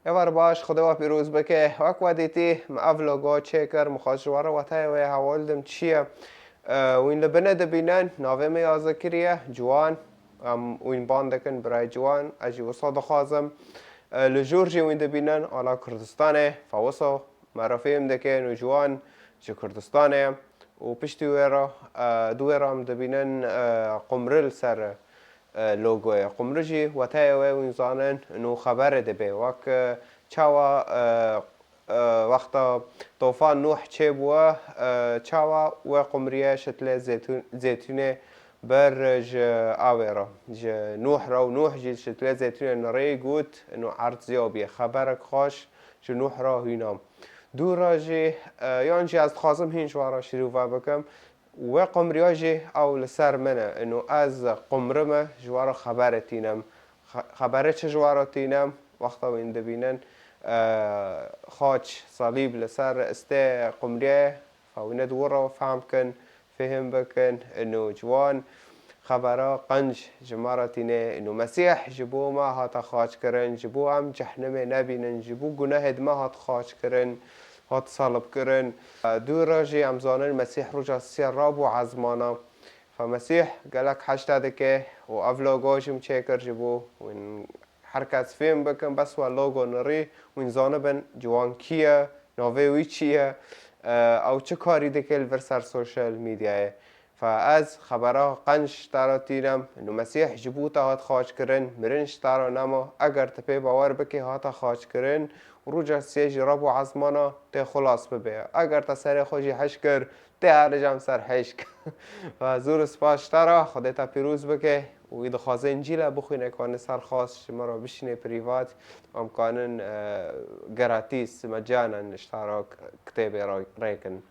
ایوار باش خدا و پیروز بکه وقت ودیتی افلوگا چکر مخاط جوارا و تای و حوالدم چیه وین لبنه دبینن ناوه می آزکریه جوان وین باندکن برای جوان اجی وصاد خازم لجورجی وین دبینن آلا کردستانه فوصو معرفیم دکه نو جوان جو کردستانه و پشتی ویرا دویرام دبینن قمرل سر لوگوی قمرجی و تایوی وینزانن نو خبر دبی وک چاوا وقتا طوفان نوح چه بوا چاوا و قمریه شتل زیتونه بر ج آویرا ج نوح را و نوح جی شتل زیتونه نری گوت نو عرض زیابی خبرک خوش ج نوح را هینام دورا جی یانجی از خازم هین جوارا شروع بکم و قمریاجی او لسر منه انو از قمرمه جوارا خبر تینم خبره چه جوارا تینم وقتا وین دبینن خاچ صلیب لسر استه قمریه فاوینه دورا فهم کن فهم بکن انو جوان خبره قنج جمارتینه انو مسیح جبو ما هات خاچ کرن جبو هم جهنم نبینن جبو گناه ما هات خاچ کرن هات صلب کرن دو راجي امزانن مسيح رجع سير رابو عزمانا فمسيح قالك حشتا دكه و افلوغوشم تشيكر جبو وين حركات فيلم بكن بس واللوغو نري وين زانبن جوان كيه نوفي ويتشيه او چه کاری دکه الورسر سوشال میدیاه فاز خبرها قنش تارا تیرم انو مسیح جبوتا هات خاش کرن مرنش تارا نما اگر تپی باور بکی هاتا خاش کرن روجا سیج رابو عزمانا تی خلاص ببه اگر تا سر خوشی حش کر تی هرجام سر حش کر و زور سپاش تارا خودتا پیروز بکه و اید خوازه انجیل بخوینه کانه سر خاص شما را بشینه پریوات امکانن گراتیس مجانا اشتراک کتاب رایکن